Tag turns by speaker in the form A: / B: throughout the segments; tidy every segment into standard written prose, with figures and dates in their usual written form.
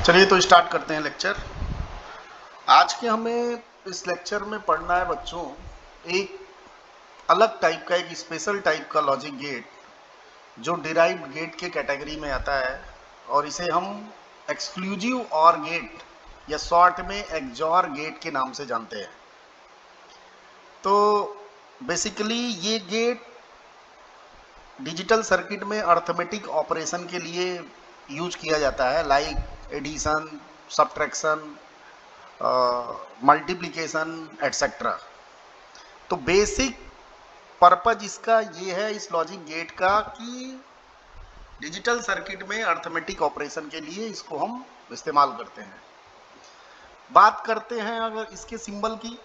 A: चलिए तो स्टार्ट करते हैं लेक्चर। आज के हमें इस लेक्चर में पढ़ना है बच्चों एक अलग टाइप का, एक स्पेशल टाइप का लॉजिक गेट जो डिराइव्ड गेट के कैटेगरी में आता है और इसे हम एक्सक्लूसिव और गेट या शॉर्ट में एक्सॉर गेट के नाम से जानते हैं। तो बेसिकली ये गेट डिजिटल सर्किट में अर्थमेटिक ऑपरेशन के लिए यूज किया जाता है, like addition, subtraction, multiplication etcetera. तो बेसिक पर्पज इसका ये है इस लॉजिक गेट का कि डिजिटल सर्किट में अर्थमेटिक ऑपरेशन के लिए इसको हम इस्तेमाल करते हैं। बात करते हैं अगर इसके सिंबल की,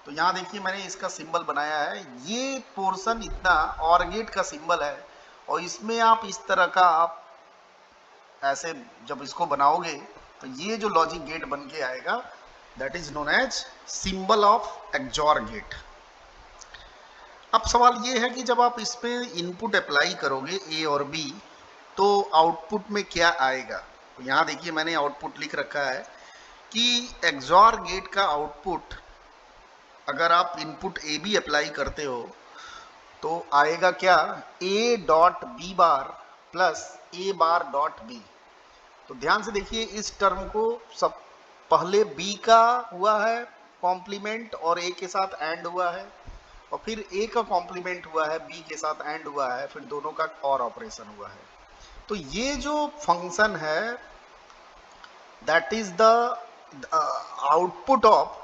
A: तो यहाँ देखिए मैंने इसका सिंबल बनाया है। ये पोर्शन इतना और गेट का सिंबल है और इसमें आप इस तरह का आप ऐसे जब इसको बनाओगे तो ये जो लॉजिक गेट बन के आएगा that is known as symbol of XOR gate. अब सवाल ये है कि जब आप इसमें इनपुट अप्लाई करोगे ए और बी तो आउटपुट में क्या आएगा। तो यहाँ देखिए मैंने आउटपुट लिख रखा है कि एक्सॉर गेट का आउटपुट अगर आप इनपुट ए बी अप्लाई करते हो तो आएगा क्या, A dot B bar plus A bar dot B. तो ध्यान से देखिए इस टर्म को, सब पहले बी का हुआ है कॉम्प्लीमेंट और ए के साथ एंड हुआ है और फिर ए का कॉम्प्लीमेंट हुआ है बी के साथ एंड हुआ है, फिर दोनों का और ऑपरेशन हुआ है। तो ये जो फंक्शन है that is the output of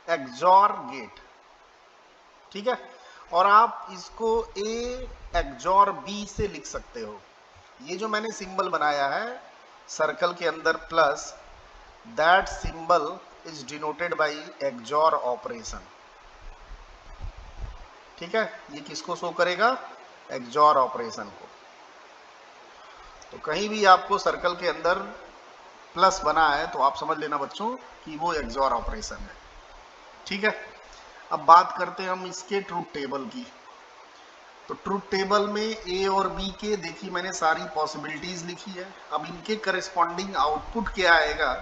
A: XOR gate, ठीक है। और आप इसको ए एक्सॉर बी से लिख सकते हो। ये जो मैंने सिंबल बनाया है सर्कल के अंदर plus, that symbol is denoted by XOR operation, ठीक है। ये किसको शो करेगा, एक्सॉर ऑपरेशन को। तो कहीं भी आपको सर्कल के अंदर प्लस बना है तो आप समझ लेना बच्चों कि वो एक्सॉर ऑपरेशन है, ठीक है। अब बात करते हैं हम इसके ट्रूथ टेबल की। तो ट्रूथ टेबल में ए और बी के देखिए मैंने सारी पॉसिबिलिटीज लिखी है। अब इनके करस्पॉन्डिंग आउटपुट क्या आएगा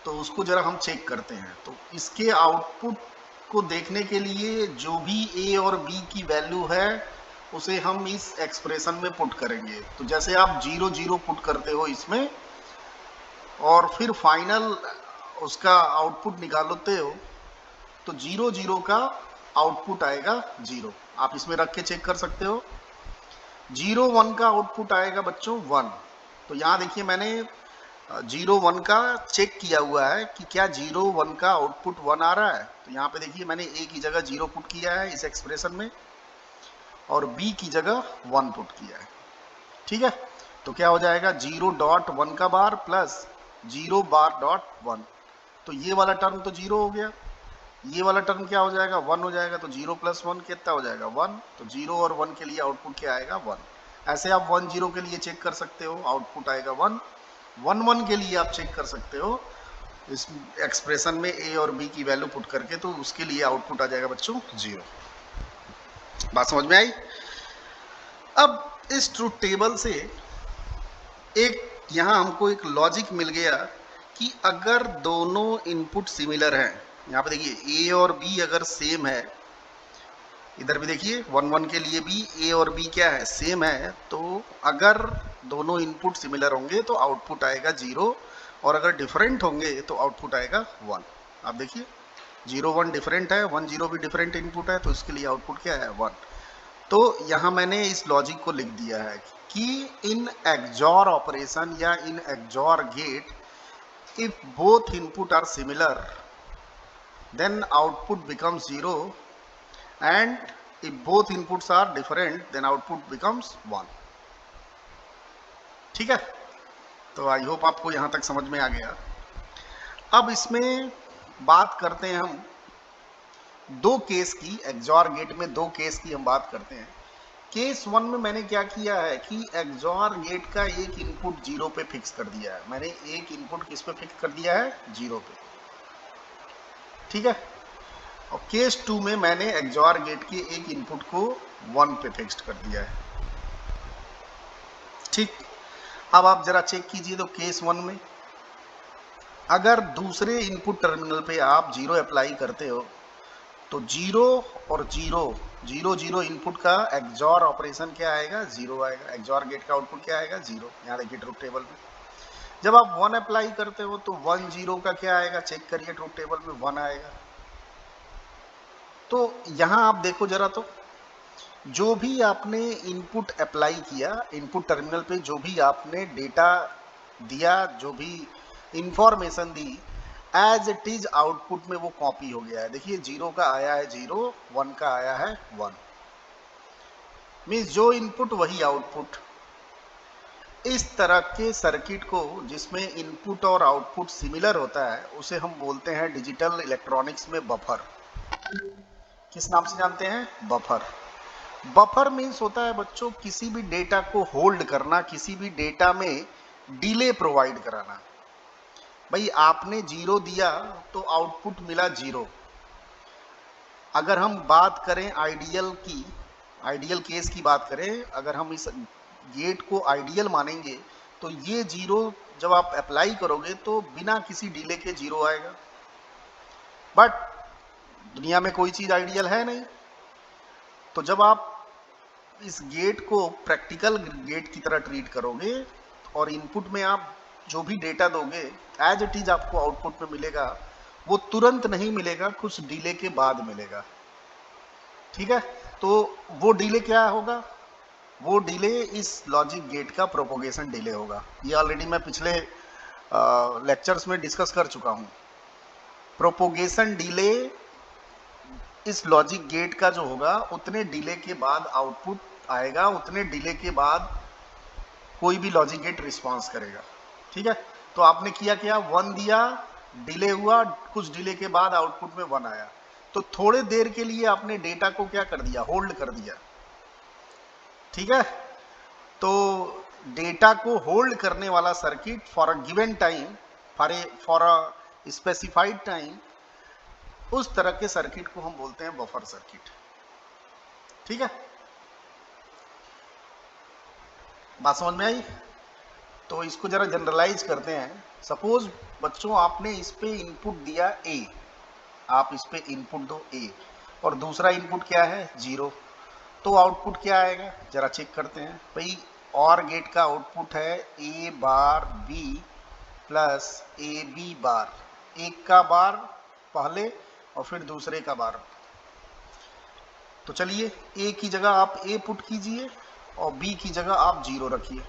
A: तो उसको जरा हम चेक करते हैं। तो इसके आउटपुट को देखने के लिए जो भी ए और बी की वैल्यू है उसे हम इस एक्सप्रेशन में पुट करेंगे। तो जैसे आप 0 0 पुट करते हो इसमें और फिर फाइनल उसका आउटपुट निकालते हो तो 0 0 का आउटपुट आएगा 0। आप इसमें रख के चेक कर सकते हो। 0 1 का आउटपुट आएगा बच्चों 1। तो यहाँ देखिए मैंने 0 1 का चेक किया हुआ है कि क्या 0 1 का आउटपुट 1 आ रहा है। तो यहाँ पे देखिए मैंने ए की जगह 0 पुट किया है इस एक्सप्रेशन में और बी की जगह 1 पुट किया है, ठीक है। तो क्या हो जाएगा 0 डॉट 1 का बार प्लस 0 बार डॉट 1। तो ये वाला टर्म तो 0 हो गया, ये वाला टर्म क्या हो जाएगा 1 हो जाएगा। तो 0 प्लस 1 कितना हो जाएगा 1। तो 0 और 1 के लिए आउटपुट क्या आएगा 1। ऐसे आप 1 0 के लिए चेक कर सकते हो, आउटपुट आएगा 1। 1 1 के लिए आप चेक कर सकते हो इस एक्सप्रेशन में ए और बी की वैल्यू पुट करके, तो उसके लिए आउटपुट आ जाएगा बच्चों 0। बात समझ में आई। अब इस ट्रूथ टेबल से एक यहाँ हमको एक लॉजिक मिल गया कि अगर दोनों इनपुट सिमिलर हैं, यहाँ पे देखिए ए और बी अगर सेम है, इधर भी देखिए 1 1 के लिए भी ए और बी क्या है सेम है, तो अगर दोनों इनपुट सिमिलर होंगे तो आउटपुट आएगा 0 और अगर डिफरेंट होंगे तो आउटपुट आएगा 1। आप देखिए 0 1 डिफरेंट है, 1 0 भी डिफरेंट इनपुट है, तो इसके लिए आउटपुट क्या है 1। तो यहाँ मैंने इस लॉजिक को लिख दिया है कि इन एक्सॉर ऑपरेशन या इन XOR gate if both input are similar then output becomes 0 and if both inputs are different then output becomes 1, ठीक है। तो आई होप आपको यहां तक समझ में आ गया। अब इसमें बात करते हैं हम दो केस की, एक्सॉर गेट में दो केस की हम बात करते हैं। केस 1 में मैंने क्या किया है कि एक्सॉर गेट का एक इनपुट 0 पे फिक्स कर दिया है। मैंने एक इनपुट किस पे फिक्स कर दिया है 0 पे, ठीक है। और केस 2 में मैंने एक्सॉर गेट के एक इनपुट को 1 पे फिक्स्ड कर दिया है, ठीक। अब आप जरा चेक कीजिए तो केस 1 में अगर दूसरे इनपुट टर्मिनल पे आप 0 अप्लाई करते हो तो 0 और 0 0 0 इनपुट का एक्सॉर ऑपरेशन क्या आएगा, 0 आएगा। एक्सॉर गेट का आउटपुट क्या आएगा, 0। यहाँ देखिए ट्रुथ टेबल में जब आप 1 अप्लाई करते हो तो 1 0 का क्या आएगा, चेक करिए ट्रुथ टेबल में 1 आएगा। तो यहाँ आप देखो जरा, तो जो भी आपने इनपुट अप्लाई किया, इनपुट टर्मिनल पे जो भी आपने डेटा दिया, जो भी इंफॉर्मेशन दी, एज इट इज आउटपुट में वो कॉपी हो गया है। देखिए 0 का आया है 0, 1 का आया है 1, मीन्स जो इनपुट वही आउटपुट। इस तरह के सर्किट को जिसमें इनपुट और आउटपुट सिमिलर होता है उसे हम बोलते हैं डिजिटल इलेक्ट्रॉनिक्स में बफर। किस नाम से जानते हैं, बफर। बफर मीन्स होता है बच्चों किसी भी डेटा को होल्ड करना, किसी भी डेटा में डिले प्रोवाइड कराना। भाई आपने 0 दिया तो आउटपुट मिला 0। अगर हम बात करें आइडियल की, आइडियल केस की बात करें, अगर हम इस गेट को आइडियल मानेंगे तो ये 0 जब आप अप्लाई करोगे तो बिना किसी डिले के 0 आएगा। बट दुनिया में कोई चीज आइडियल है नहीं। तो जब आप इस गेट को प्रैक्टिकल गेट की तरह ट्रीट करोगे और इनपुट में आप जो भी डेटा दोगे एज इट इज आपको आउटपुट में मिलेगा, वो तुरंत नहीं मिलेगा, कुछ डिले के बाद मिलेगा। ठीक है, तो वो डिले क्या होगा, वो डिले इस लॉजिक गेट का प्रोपोगेशन डिले होगा। ये ऑलरेडी मैं पिछले लेक्चर्स में डिस्कस कर चुका हूं। प्रोपोगेशन डिले इस लॉजिक गेट का जो होगा, उतने डिले के बाद आउटपुट आएगा, उतने डिले के बाद कोई भी लॉजिक गेट रिस्पॉन्स करेगा। ठीक है, तो आपने किया क्या, 1 दिया, डिले हुआ, कुछ डिले के बाद आउटपुट में 1 आया। तो थोड़े देर के लिए आपने डेटा को क्या कर दिया, होल्ड कर दिया। ठीक है, तो डेटा को होल्ड करने वाला circuit for a given time, for a specified time, उस तरह के सर्किट को हम बोलते हैं बफर सर्किट। ठीक है, बात समझ में आई? तो इसको जरा जनरलाइज करते हैं। सपोज बच्चों आपने इस पे इनपुट दिया A, आप इस पे इनपुट दो A, और दूसरा इनपुट क्या है 0, तो आउटपुट क्या आएगा, जरा चेक करते हैं। भाई और गेट का आउटपुट है A bar B plus AB बार, एक का बार पहले और फिर दूसरे का बार। तो चलिए A की जगह आप A पुट कीजिए और B की जगह आप 0 रखिए।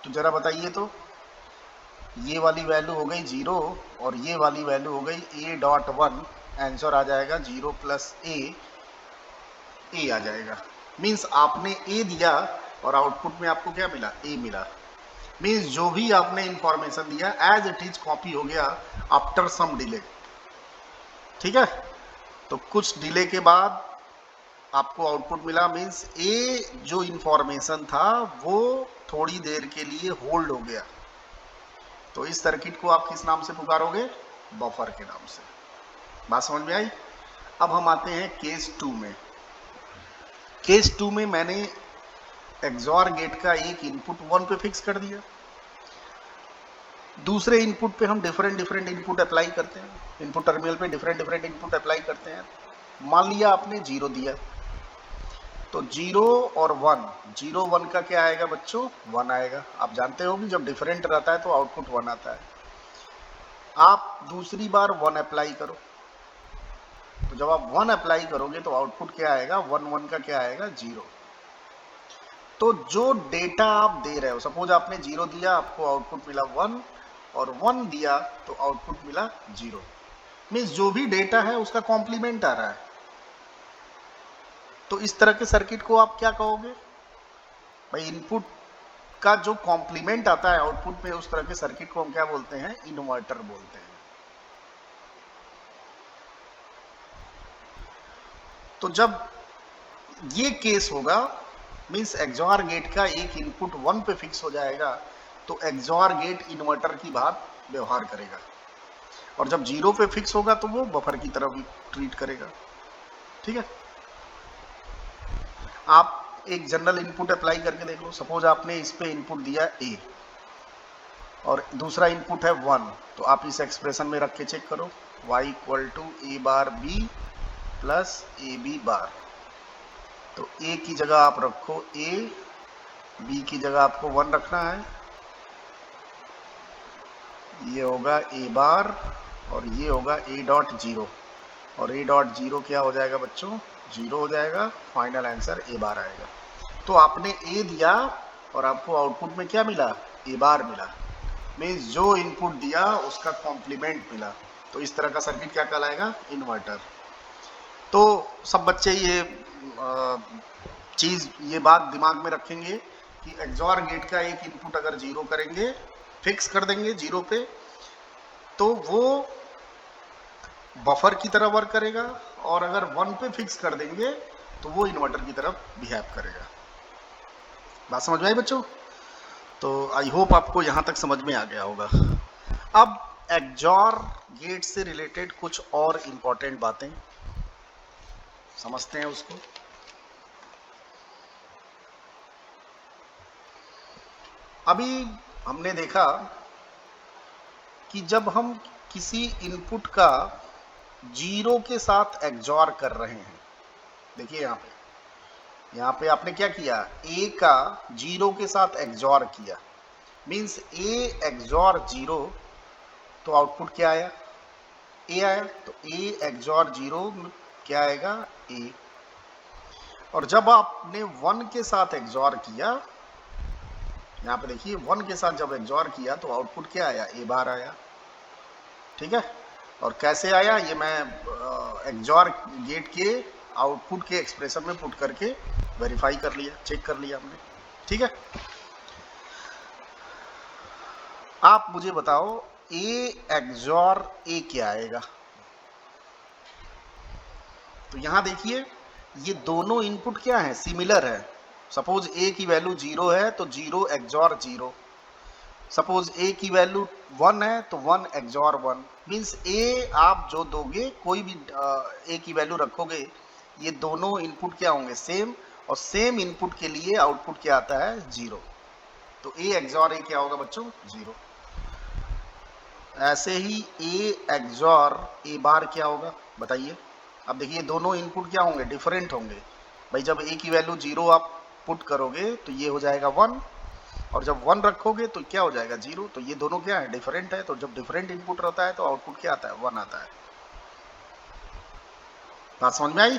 A: तो जरा बताइए, तो ये वाली वैल्यू हो गई 0 और ये वाली वैल्यू हो गई A.1, आंसर आ जाएगा 0 प्लस A आ जाएगा। मीन्स आपने A दिया और आउटपुट में आपको क्या मिला, A मिला। मीन्स जो भी आपने इंफॉर्मेशन दिया एज इट इज कॉपी हो गया आफ्टर सम डिले। ठीक है, तो कुछ डिले के बाद आपको आउटपुट मिला। मीन्स A जो इंफॉर्मेशन था वो थोड़ी देर के लिए होल्ड हो गया। तो इस सर्किट को आप किस नाम से पुकारोगे, बफर के नाम से। बात समझ में आई? अब हम आते हैं केस 2 में। केस 2 में मैंने एक्सॉर गेट का एक इनपुट 1 पे फिक्स कर दिया, दूसरे इनपुट पे हम डिफरेंट इनपुट अप्लाई करते हैं, इनपुट टर्मिनल पे डिफरेंट इनपुट अप्लाई करते हैं। मान लिया आपने 0 दिया, तो 0 और 1, 0 1 का क्या आएगा बच्चों, 1 आएगा। आप जानते हो कि जब डिफरेंट रहता है तो आउटपुट 1 आता है। आप दूसरी बार 1 अप्लाई करो, तो जब आप 1 अप्लाई करोगे तो आउटपुट क्या आएगा, 1 1 का क्या आएगा, 0। तो जो डेटा आप दे रहे हो, सपोज आपने 0 दिया, आपको आउटपुट मिला 1, और 1 दिया तो आउटपुट मिला 0। मीन्स जो भी डेटा है उसका कॉम्प्लीमेंट आ रहा है। तो इस तरह के सर्किट को आप क्या कहोगे, भाई इनपुट का जो कॉम्प्लीमेंट आता है आउटपुट में, उस तरह के सर्किट को हम क्या बोलते हैं, इन्वर्टर बोलते हैं। तो जब ये केस होगा, मीन्स एक्सॉर गेट का एक इनपुट 1 पे फिक्स हो जाएगा, तो एक्सॉर गेट इन्वर्टर की बात व्यवहार करेगा, और जब 0 पे फिक्स होगा तो वो बफर की तरह भी ट्रीट करेगा। ठीक है, आप एक जनरल इनपुट अप्लाई करके देख लो। सपोज आपने इस पे इनपुट दिया A, और दूसरा इनपुट है 1, तो आप इस एक्सप्रेशन में रख के चेक करो, y equal to A bar B plus A B bar. तो a की जगह आप रखो a, b की जगह आपको 1 रखना है, ये होगा a बार और ये होगा a डॉट जीरो, और a डॉट जीरो क्या हो जाएगा बच्चों, 0 हो जाएगा। फाइनल आंसर a बार आएगा। तो आपने a दिया और आपको आउटपुट में क्या मिला, a बार मिला, मीन्स जो इनपुट दिया उसका कॉम्प्लीमेंट मिला। तो इस तरह का सर्किट क्या कहलाएगा, इन्वर्टर। तो सब बच्चे ये चीज़, ये बात दिमाग में रखेंगे कि XOR गेट का एक इनपुट अगर 0 करेंगे, फिक्स कर देंगे 0 पे, तो वो बफर की तरह वर्क करेगा, और अगर 1 पे फिक्स कर देंगे तो वो इन्वर्टर की तरफ बिहेव करेगा। बात समझ में आई बच्चों? तो आई होप आपको यहाँ तक समझ में आ गया होगा। अब XOR गेट से रिलेटेड कुछ और इम्पोर्टेंट बातें समझते हैं उसको। अभी हमने देखा कि जब हम किसी इनपुट का 0 के साथ XOR कर रहे हैं, देखिए यहाँ पे आपने क्या किया, a का 0 के साथ XOR किया, मीन्स a XOR 0, तो आउटपुट क्या आया, a आया। तो a XOR 0 क्या आएगा, a। और जब आपने 1 के साथ XOR किया, यहाँ पे देखिए 1 के साथ जब XOR किया तो आउटपुट क्या आया, a बार आया। ठीक है, और कैसे आया ये मैं XOR गेट के आउटपुट के एक्सप्रेशन में पुट करके वेरीफाई कर लिया, चेक कर लिया हमने। ठीक है, आप मुझे बताओ a XOR a क्या आएगा। तो यहां देखिए ये दोनों इनपुट क्या है, सिमिलर है। सपोज a की वैल्यू 0 है तो 0 XOR 0, सपोज a की वैल्यू 1 है तो 1 XOR 1, मीन्स a आप जो दोगे, कोई भी a की वैल्यू रखोगे, ये दोनों इनपुट क्या होंगे, सेम, और सेम इनपुट के लिए आउटपुट क्या आता है, 0। तो a XOR a क्या होगा बच्चों, 0। ऐसे ही a XOR a बार क्या होगा बताइए। अब देखिए दोनों इनपुट क्या होंगे, डिफरेंट होंगे। भाई जब a की वैल्यू 0 आप पुट करोगे तो ये हो जाएगा 1, और जब 1 रखोगे तो क्या हो जाएगा, 0। तो ये दोनों क्या है, डिफरेंट है। तो जब डिफरेंट इनपुट रहता है तो आउटपुट क्या आता है, 1 आता है। बात समझ में आई?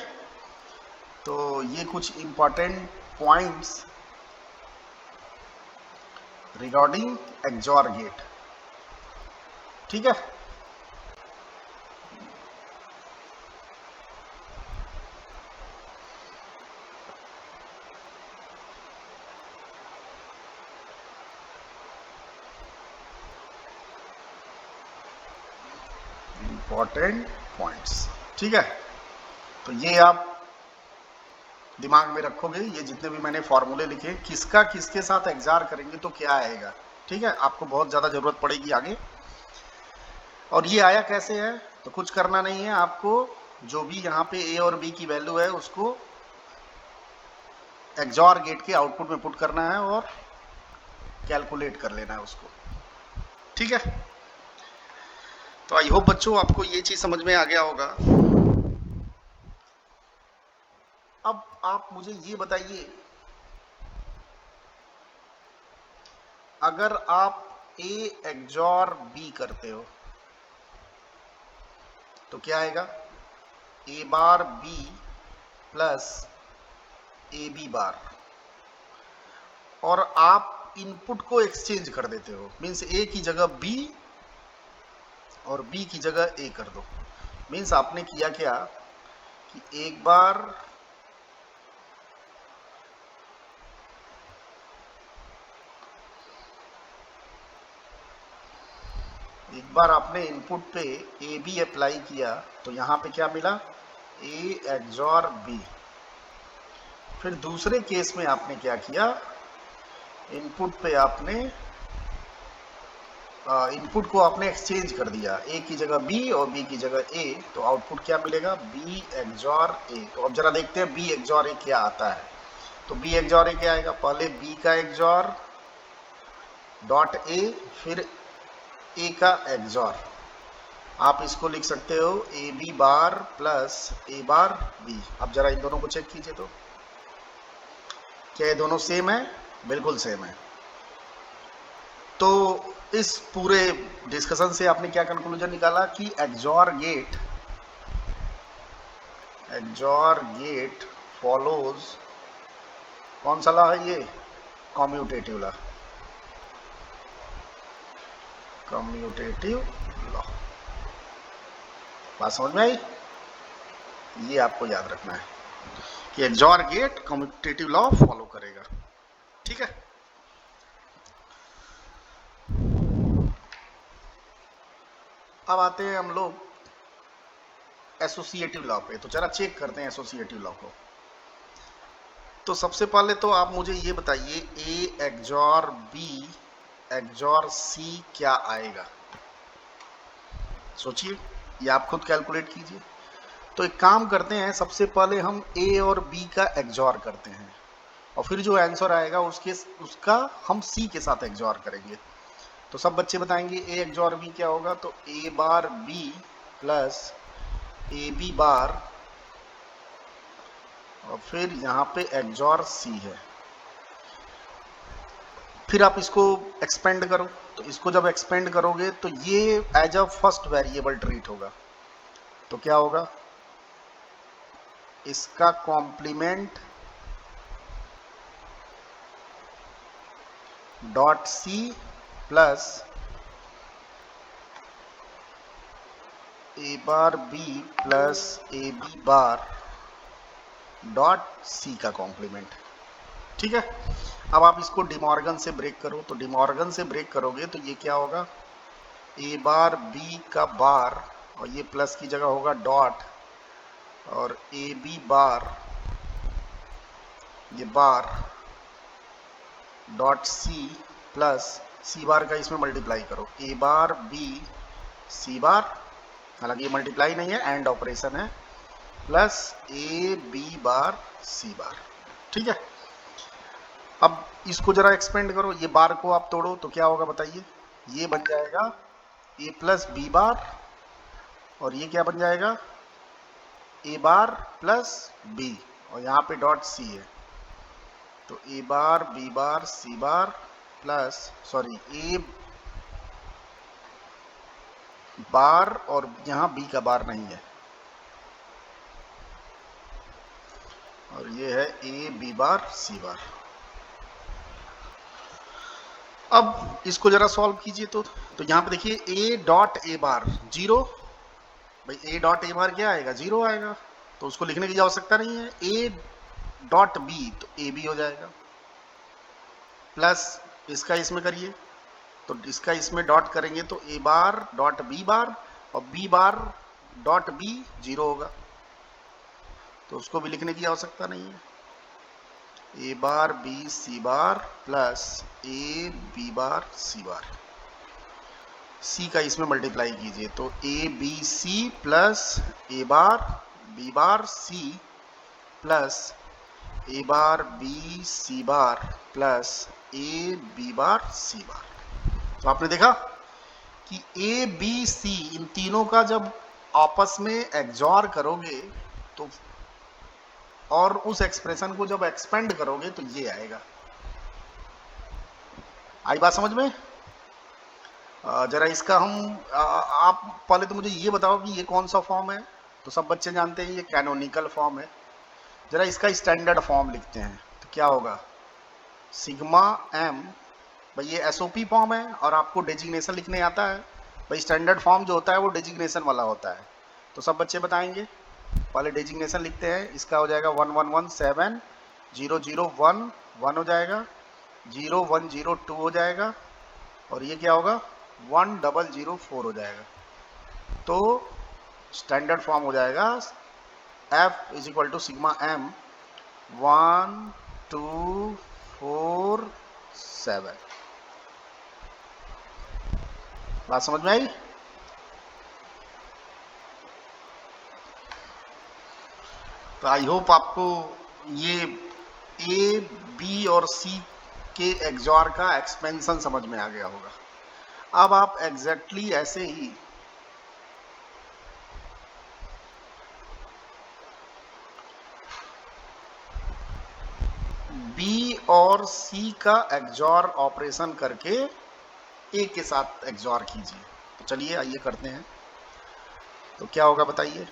A: तो ये कुछ important points regarding XOR gate. ठीक है, इंपॉर्टेंट पॉइंट्स। ठीक है, तो ये आप दिमाग में रखोगे, ये जितने भी मैंने फॉर्मूले लिखे, किसका किसके साथ XOR करेंगे तो क्या आएगा। ठीक है, आपको बहुत ज़्यादा ज़रूरत पड़ेगी आगे। और ये आया कैसे है, तो कुछ करना नहीं है आपको, जो भी यहाँ पे a और b की वैल्यू है उसको XOR गेट के आउटपुट में पुट करना है और कैलकुलेट कर लेना है उसको। ठीक है, तो आई होप बच्चों आपको ये चीज समझ में आ गया होगा। अब आप मुझे ये बताइए, अगर आप a XOR b करते हो तो क्या आएगा, a bar b plus A B bar, और आप इनपुट को एक्सचेंज कर देते हो, मीन्स a की जगह b और b की जगह a कर दो। मीन्स आपने किया क्या कि एक बार आपने इनपुट पे ए बी अप्लाई किया, तो यहाँ पे क्या मिला, a XOR b। फिर दूसरे केस में आपने क्या किया, इनपुट पे आपने इनपुट को आपने एक्सचेंज कर दिया, a की जगह b और b की जगह a, तो आउटपुट क्या मिलेगा, b XOR a। तो अब जरा देखते हैं b XOR a क्या आता है। तो b XOR a क्या आएगा, पहले b का XOR डॉट ए फिर ए का एक्सॉर। आप इसको लिख सकते हो A B bar plus A bar B. अब जरा इन दोनों को चेक कीजिए तो क्या ये दोनों सेम है? बिल्कुल सेम है। तो इस पूरे डिस्कशन से आपने क्या कंक्लूजन निकाला कि एक्सॉर गेट फॉलोज कौन सा लॉ है? ये कम्यूटेटिव लॉ, कम्यूटेटिव लॉ। बात समझ में आई? ये आपको याद रखना है कि XOR gate commutative law follow करेगा। ठीक है, अब आते हैं हम लोग एसोसिएटिव लॉ पे। तो जरा चेक करते हैं एसोसिएटिव लॉ को। तो सबसे पहले तो आप मुझे ये बताइए ए एक्सॉर बी एक्सॉर सी क्या आएगा? सोचिए, ये आप खुद कैलकुलेट कीजिए। तो एक काम करते हैं, सबसे पहले हम ए और बी का एक्सॉर करते हैं और फिर जो आंसर आएगा उसका हम सी के साथ एक्सॉर करेंगे। तो सब बच्चे बताएंगे ए एक्सॉर बी क्या होगा? तो A bar B plus A B bar और फिर यहाँ पे एक्सॉर सी है। फिर आप इसको एक्सपेंड करो। तो इसको जब एक्सपेंड करोगे तो ये as a first variable treat होगा। तो क्या होगा? इसका complement dot C plus A bar B plus A B bar dot C का कॉम्प्लीमेंट। ठीक है, अब आप इसको डिमॉर्गन से ब्रेक करो। तो डिमॉर्गन से ब्रेक करोगे तो ये क्या होगा? ए बार बी का बार और ये प्लस की जगह होगा डॉट और ए बी बार ये बार डॉट सी प्लस सी बार का इसमें मल्टीप्लाई करो ए बार बी सी बार, हालांकि ये मल्टीप्लाई नहीं है एंड ऑपरेशन है, plus A B bar C बार। ठीक है, अब इसको जरा एक्सपेंड करो, ये बार को आप तोड़ो तो क्या होगा बताइए? ये बन जाएगा ए प्लस बी बार और ये क्या बन जाएगा? ए बार प्लस बी और यहाँ पे डॉट सी है। तो A bar B bar C bar plus sorry ए बार और यहाँ बी का बार नहीं है और ये है ए बी बार सी बार। अब इसको जरा सॉल्व कीजिए तो यहाँ पे देखिए ए डॉट ए बार जीरो, भाई ए डॉट ए बार क्या आएगा? जीरो आएगा। तो उसको लिखने की आवश्यकता नहीं है। ए डॉट बी तो ए बी हो जाएगा प्लस इसका इसमें करिए तो इसका इसमें डॉट करेंगे तो A bar dot B bar और B bar dot B zero होगा। तो उसको भी लिखने की आवश्यकता नहीं है। A bar B C bar plus A B bar C bar, C का इसमें मल्टीप्लाई कीजिए तो A B C plus A bar B bar C plus A bar B C bar plus A B bar C bar. तो आपने देखा कि A B सी इन तीनों का जब आपस में एक्सॉर करोगे तो और उस एक्सप्रेशन को जब एक्सपेंड करोगे तो ये आएगा। आई बात समझ में? जरा इसका हम आप पहले तो मुझे ये बताओ कि ये कौन सा फॉर्म है? तो सब बच्चे जानते हैं ये कैनोनिकल फॉर्म है। जरा इसका स्टैंडर्ड फॉर्म लिखते हैं तो क्या होगा? सिग्मा एम, भाई ये एसओपी फॉर्म है और आपको डेजिग्नेशन लिखने आता है। भाई स्टैंडर्ड फॉर्म जो होता है वो डेजिग्नेशन वाला होता है। तो सब बच्चे बताएंगे, पहले डेजिग्नेशन लिखते हैं। इसका हो जाएगा 11170001 1 हो जाएगा, 0102 हो जाएगा और ये क्या होगा? 1004 हो जाएगा। तो स्टैंडर्ड फॉर्म हो जाएगा F is equal to sigma M 1 2 4 7। बात समझ में आई? तो आई होप आपको ये ए बी और सी कि एक्सॉर का एक्सपेंशन समझ में आ गया होगा। अब आप एग्जैक्टली ऐसे ही बी और सी का एक्सॉर ऑपरेशन करके ए के साथ एक्सॉर कीजिए। तो चलिए आइए करते हैं। तो क्या होगा बताइए।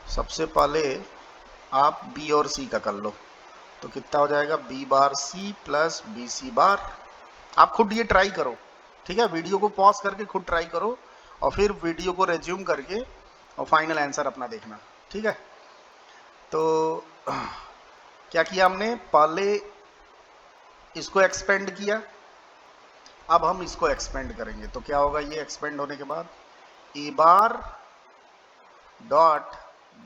A: सबसे पहले आप बी और सी का कर लो, तो कितना हो जाएगा, B bar C plus B C bar. आप खुद ये ट्राई करो, ठीक है, वीडियो को पॉज करके खुद ट्राई करो और फिर वीडियो को रेज्यूम करके और फाइनल आंसर अपना देखना, ठीक है। तो क्या किया हमने, पहले इसको एक्सपेंड किया, अब हम इसको एक्सपेंड करेंगे। तो क्या होगा, ये एक्सपेंड होने के बाद A bar dot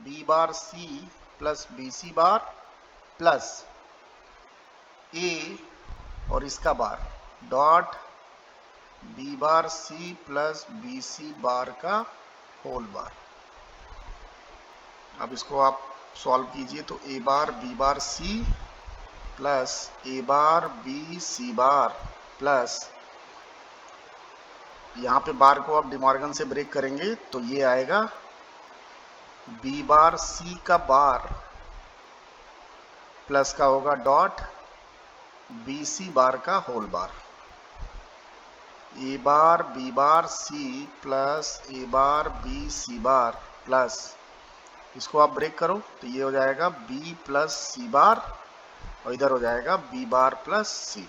A: B bar C plus B C bar plus A और इसका bar dot B bar C plus B C bar का होल बार। अब इसको आप सॉल्व कीजिए, तो A bar B bar C plus A bar B C bar plus, यहाँ पे बार को आप डिमॉर्गन से ब्रेक करेंगे तो ये आएगा बी बार सी का बार प्लस का होगा डॉट बी सी बार का whole bar. A bar B bar C plus A bar B C bar plus, इसको आप ब्रेक करो तो ये हो जाएगा बी प्लस सी बार और इधर हो जाएगा बी बार प्लस सी,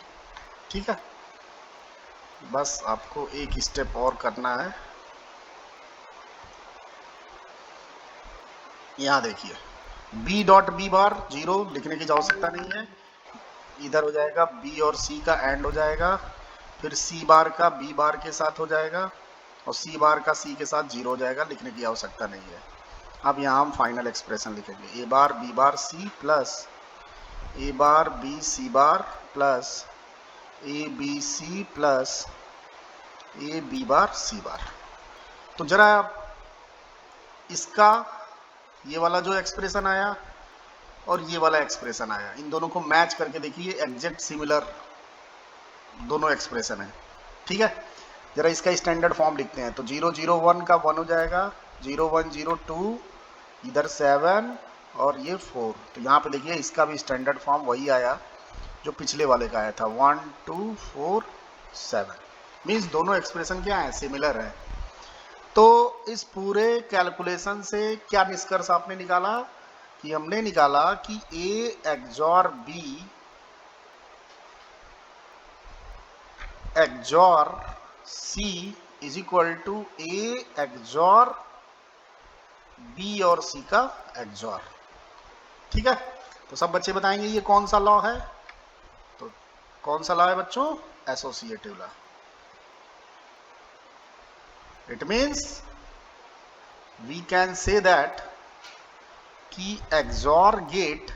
A: ठीक है। बस आपको एक स्टेप और करना है। यहाँ देखिए b डॉट बी बार 0 लिखने की आवश्यकता नहीं है, इधर हो जाएगा b और c का एंड हो जाएगा, फिर c बार का b बार के साथ हो जाएगा और c बार का c के साथ 0 हो जाएगा, लिखने की आवश्यकता नहीं है। अब यहाँ हम फाइनल एक्सप्रेशन लिखेंगे, a bar b bar c plus a bar b c bar plus a b c plus a b bar c बार। तो जरा इसका ये वाला जो एक्सप्रेशन आया और ये वाला एक्सप्रेशन आया, इन दोनों को मैच करके देखिए, एग्जैक्ट सिमिलर दोनों एक्सप्रेशन है, ठीक है। जरा इसका स्टैंडर्ड फॉर्म लिखते हैं, तो 0 0 1 का 1 हो जाएगा, 0 1 0 2, इधर 7 और ये 4। तो यहाँ पे देखिए इसका भी स्टैंडर्ड फॉर्म वही आया जो पिछले वाले का आया था, 1 2 4 7, मीन्स दोनों एक्सप्रेशन क्या है, सिमिलर है। तो इस पूरे कैलकुलेशन से क्या निष्कर्ष आपने निकाला, कि हमने निकाला कि A XOR B XOR C is equal to A XOR B और C का एक्सॉर, ठीक है। तो सब बच्चे बताएंगे ये कौन सा लॉ है, तो कौन सा लॉ है बच्चों, associative law. It means we can say that कि XOR gate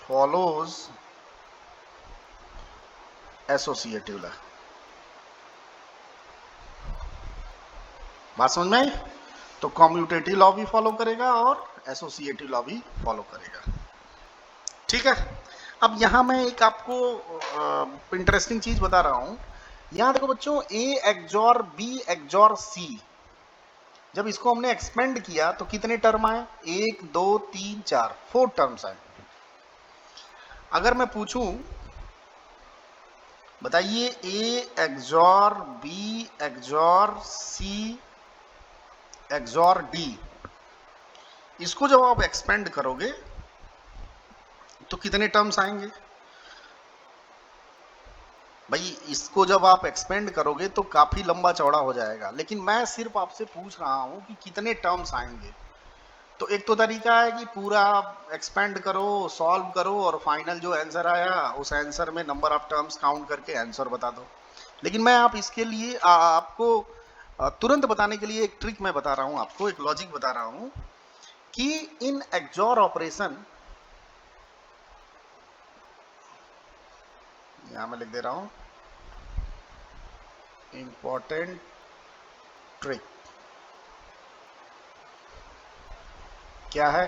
A: follows associative law। बात समझ में आई। तो कम्यूटेटिव लॉ भी फॉलो करेगा और एसोसिएटिव लॉ भी फॉलो करेगा, ठीक है। अब यहां मैं एक आपको इंटरेस्टिंग चीज बता रहा हूं, यहां देखो बच्चों, A XOR B XOR C, जब इसको हमने एक्सपेंड किया तो कितने टर्म आए, 1 2 3 4 4 टर्म्स आए। अगर मैं पूछूं बताइए A XOR B XOR C XOR D, इसको जब आप एक्सपेंड करोगे तो कितने टर्म्स आएंगे भाई। इसको जब आप एक्सपेंड करोगे तो काफी लंबा चौड़ा हो जाएगा, लेकिन मैं सिर्फ आपसे पूछ रहा हूं कि कितने टर्म्स आएंगे। तो एक तो तरीका है कि पूरा एक्सपेंड करो, सॉल्व करो और फाइनल जो आंसर आया उस आंसर में नंबर ऑफ टर्म्स काउंट करके आंसर बता दो। लेकिन मैं आप इसके लिए आपको तुरंत बताने के लिए एक ट्रिक मैं बता रहा हूं आपको, एक लॉजिक बता रहा हूं कि इन एक्सॉर ऑपरेशन, यहां मैं लिख दे रहा हूं इंपॉर्टेंट ट्रिक क्या है,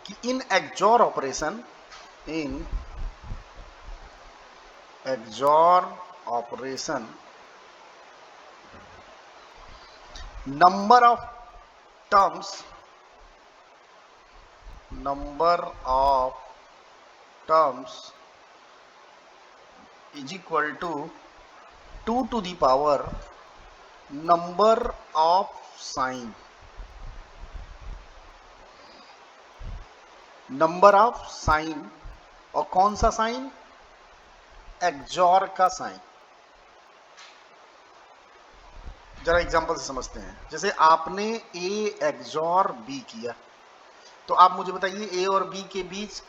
A: कि इन XOR operation number of terms is equal to 2 to the power number of sign और कौन सा साइन? एक्सओर का साइन। जरा एग्जांपल से समझते हैं। जैसे आपने ए एक्सओर बी किया, तो आप मुझे बताइए ए और बी के बीच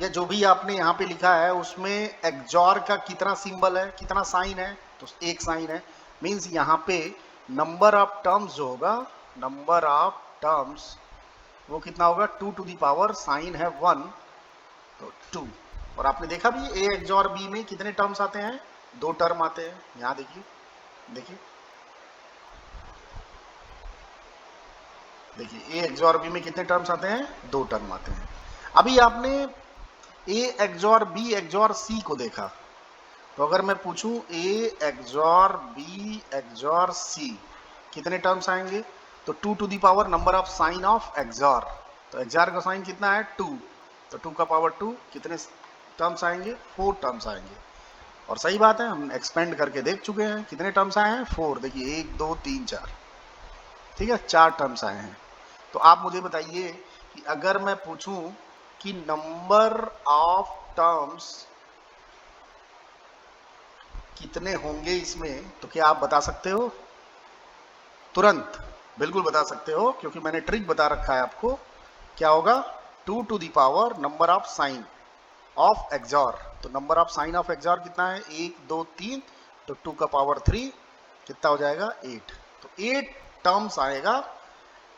A: या जो भी आपने यहाँ पे लिखा है उसमें एक्सओर का कितना सिंबल है, कितना साइन है? तो एक साइन है। मींस यहाँ पे नंबर ऑफ टर्म्स जो होगा, नंबर ऑफ टर्म्स वो कितना होगा? 2 टू दी पावर साइन है 1 तो 2। और आपने देखा भी ए एक्सओर बी में कितने टर्म्स आते हैं? 2 टर्म आते हैं। यहाँ देखिए ए एक्सओर बी में कितने टर्म्स आते हैं? 2 टर्म आते हैं। अभी आपने A XOR B XOR C को देखा, तो अगर मैं पूछूं A XOR B XOR C कितने टर्म्स आएंगे? तो 2 to the power number of sign of XOR, तो एक्सओर का साइन कितना है? 2, तो 2 का पावर 2 कितने टर्म्स आएंगे? 4 टर्म्स आएंगे। और सही बात है, हम एक्सपेंड करके देख चुके हैं। कितने टर्म्स आए हैं? 4। देखिए 1 2 3 4, ठीक है, 4 टर्म्स आए हैं। तो आप मुझे बताइए कि अगर मैं पूछूं कि नंबर ऑफ टर्म्स कितने होंगे इसमें, तो क्या आप बता सकते हो? तुरंत बिल्कुल बता सकते हो, क्योंकि मैंने ट्रिक बता रखा है आपको। क्या होगा? 2 to the power number of sign of XOR. तो number of sign of XOR कितना है? 1 2 3, तो 2 का पावर 3 कितना हो जाएगा? 8। तो 8 टर्म्स आएगा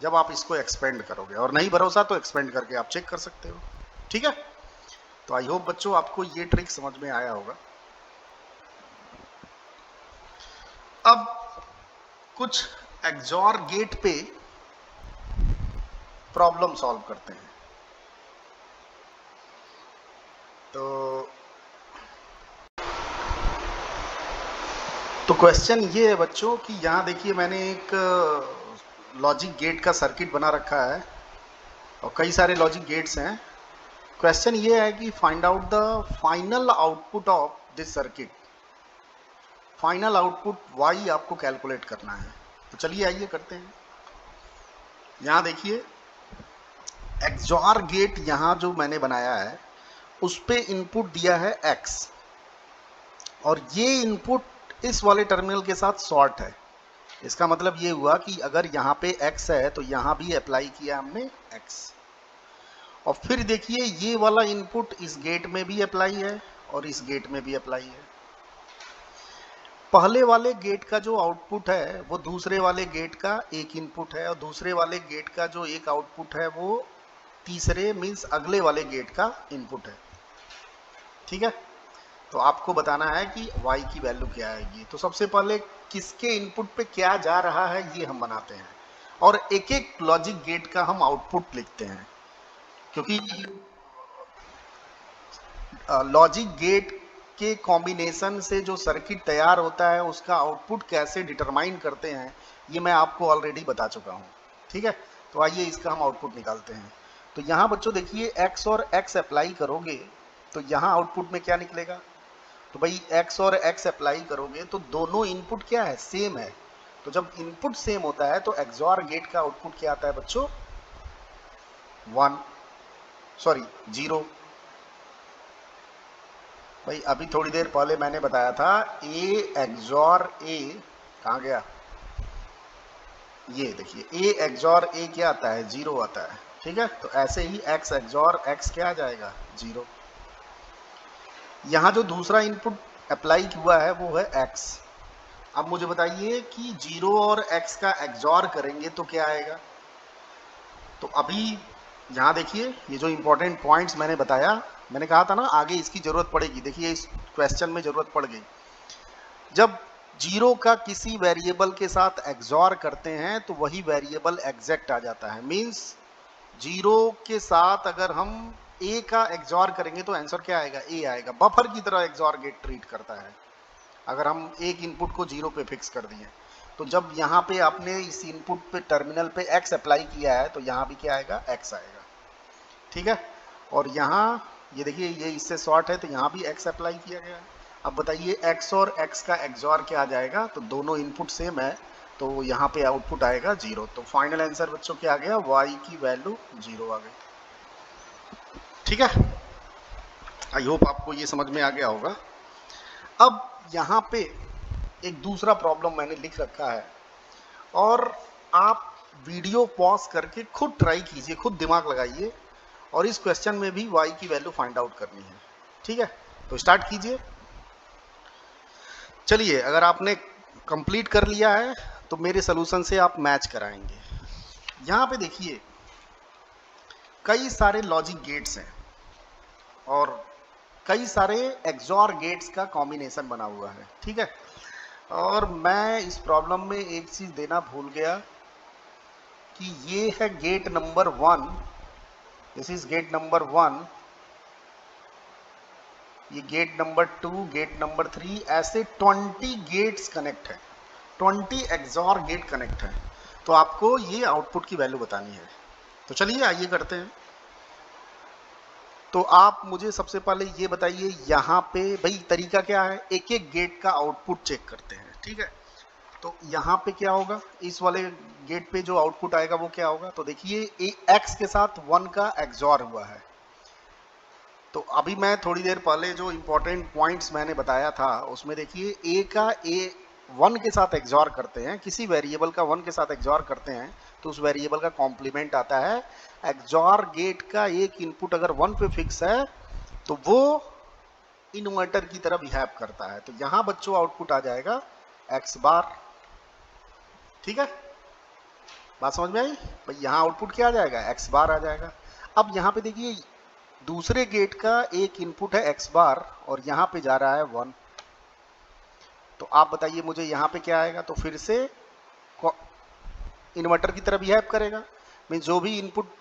A: जब आप इसको एक्सपेंड करोगे। और नहीं भरोसा तो एक्सपेंड करके आप चेक कर सकते हो, ठीक है। तो आई होप बच्चों आपको ये ट्रिक समझ में आया होगा। अब कुछ एक्सओर गेट पे प्रॉब्लम सॉल्व करते हैं। तो क्वेश्चन ये है बच्चों कि यहाँ देखिए मैंने एक लॉजिक गेट का सर्किट बना रखा है और कई सारे लॉजिक गेट्स हैं। क्वेश्चन ये है कि find out the final output of this circuit. Final output Y आपको कैलकुलेट करना है। तो चलिए आइए करते हैं। यहाँ देखिए एक्सओर गेट यहाँ जो मैंने बनाया है उस पे इनपुट दिया है x, और ये इनपुट इस वाले टर्मिनल के साथ शॉर्ट है। इसका मतलब ये हुआ कि अगर यहाँ पे x है तो यहाँ भी अप्लाई किया हमने x। और फिर देखिए ये वाला इनपुट इस गेट में भी अप्लाई है और इस गेट में भी अप्लाई है। पहले वाले गेट का जो आउटपुट है वो दूसरे वाले गेट का एक इनपुट है, और दूसरे वाले गेट का जो एक आउटपुट है वो तीसरे मीन्स अगले वाले गेट का इनपुट है, ठीक है। तो आपको बताना है कि y की वैल्यू क्या आएगी। तो सबसे पहले किसके इनपुट पे क्या जा रहा है ये हम बनाते हैं, और एक एक लॉजिक गेट का हम आउटपुट लिखते हैं, क्योंकि लॉजिक गेट के कॉम्बिनेशन से जो सर्किट तैयार होता है उसका आउटपुट कैसे डिटरमाइन करते हैं ये मैं आपको ऑलरेडी बता चुका हूँ, ठीक है। तो आइए इसका हम आउटपुट निकालते हैं। तो यहाँ बच्चों देखिए x और x अप्लाई करोगे तो यहाँ आउटपुट में क्या निकलेगा? तो भाई x और x अप्लाई करोगे तो दोनों इनपुट क्या है? सेम है। तो जब इनपुट सेम होता है तो एक्सओर गेट का आउटपुट क्या आता है बच्चों? 0। भाई अभी थोड़ी देर पहले मैंने बताया था a एक्सओर a कहाँ गया? ये देखिए a एक्सओर a क्या आता है? 0 आता है, ठीक है। तो ऐसे ही x एक्सओर x क्या आ जाएगा? 0। यहाँ जो दूसरा इनपुट अप्लाई हुआ है वो है x। अब मुझे बताइए कि 0 और x का एक्सओर करेंगे तो क्या आएगा? तो अभी यहाँ देखिए ये जो इंपॉर्टेंट पॉइंट्स मैंने बताया, मैंने कहा था ना आगे इसकी जरूरत पड़ेगी। देखिए इस क्वेश्चन में जरूरत पड़ गई। जब 0 का किसी वेरिएबल के साथ एक्सओर करते हैं तो वही वेरिएबल एग्जैक्ट आ जाता है। मीन्स जीरो के साथ अगर हम ए का एक्सॉर करेंगे तो आंसर क्या आएगा, ए आएगा। बफर की तरह एक्सॉर गेट ट्रीट करता है अगर हम एक इनपुट को जीरो पे फिक्स कर दिए। तो जब यहाँ पे आपने इस इनपुट पे टर्मिनल पे एक्स अप्लाई किया है तो यहाँ भी क्या आएगा, एक्स आएगा, ठीक है। और यहाँ ये देखिए ये इससे शॉर्ट है तो यहाँ भी एक्स अप्लाई किया गया है। अब बताइए एक्स और एक्स का एक्सॉर क्या आ जाएगा, तो दोनों इनपुट सेम है तो यहाँ पे आउटपुट आएगा जीरो। तो फाइनल आंसर बच्चों क्या आ गया, वाई की वैल्यू जीरो आ गई, ठीक है। आई होप आपको ये समझ में आ गया होगा। अब यहाँ पे एक दूसरा प्रॉब्लम मैंने लिख रखा है और आप वीडियो पॉज करके खुद ट्राई कीजिए, खुद दिमाग लगाइए और इस क्वेश्चन में भी y की वैल्यू फाइंड आउट करनी है, ठीक है। तो स्टार्ट कीजिए। चलिए अगर आपने कंप्लीट कर लिया है तो मेरे सोल्यूशन से आप मैच कराएंगे। यहाँ पे देखिए कई सारे लॉजिक गेट्स हैं और कई सारे एक्सॉर गेट्स का कॉम्बिनेशन बना हुआ है, ठीक है। और मैं इस प्रॉब्लम में एक चीज़ देना भूल गया कि ये है gate number 1, this is gate number 1, ये गेट नंबर 2, गेट नंबर 3, ऐसे 20 गेट्स कनेक्ट है, 20 एक्सॉर गेट कनेक्ट है। तो आपको ये आउटपुट की वैल्यू बतानी है। तो चलिए आइए करते हैं। तो आप मुझे सबसे पहले ये बताइए यहाँ पे भाई तरीका क्या है, एक एक गेट का आउटपुट चेक करते हैं, ठीक है। तो यहाँ पे क्या होगा, इस वाले गेट पे जो आउटपुट आएगा वो क्या होगा, तो देखिए एक्स के साथ 1 का एक्सॉर हुआ है। तो अभी मैं थोड़ी देर पहले जो इंपॉर्टेंट पॉइंट्स मैंने बताया था उसमें देखिए ए का ए 1 के साथ एक्सॉर करते हैं, किसी वेरिएबल का 1 के साथ एक्सॉर करते हैं तो उस वेरिएबल का कॉम्प्लीमेंट आता है। एक्सॉर गेट का एक इनपुट अगर 1 पे फिक्स है तो वो इन्वर्टर की तरह बिहेव करता है। तो यहाँ बच्चों आउटपुट आ जाएगा एक्स बार, ठीक है। बात समझ में आई भाई, यहाँ आउटपुट क्या आ जाएगा, एक्स बार आ जाएगा। अब यहाँ पे देखिए दूसरे गेट का एक इनपुट है एक्स बार और यहाँ पे जा रहा है 1। तो आप बताइए मुझे यहाँ पे क्या आएगा, तो फिर से इन्वर्टर की तरह बिहेव करेगा। मीन जो भी इनपुट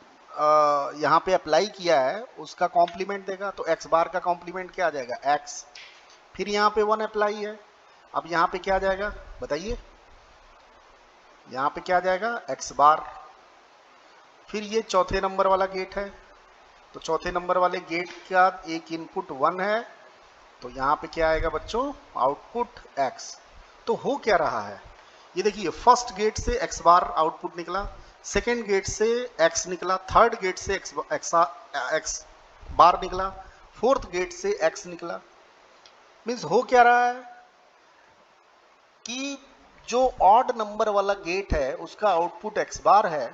A: यहाँ पे अप्लाई किया है उसका कॉम्प्लीमेंट देगा। तो एक्स बार का कॉम्प्लीमेंट क्या आ जाएगा, एक्स। फिर यहाँ पे 1 अप्लाई है, अब यहाँ पे क्या आ जाएगा बताइए, यहाँ पे क्या आ जाएगा, एक्स बार। फिर ये चौथे नंबर वाला गेट है तो चौथे नंबर वाले गेट का एक इनपुट 1 है तो यहाँ पे क्या आएगा बच्चों, आउटपुट x। तो हो क्या रहा है, ये देखिए फर्स्ट गेट से x बार आउटपुट निकला, सेकेंड गेट से x निकला, थर्ड गेट से x बार निकला, फोर्थ गेट से x निकला। मीन्स हो क्या रहा है कि जो ऑड नंबर वाला गेट है उसका आउटपुट x बार है,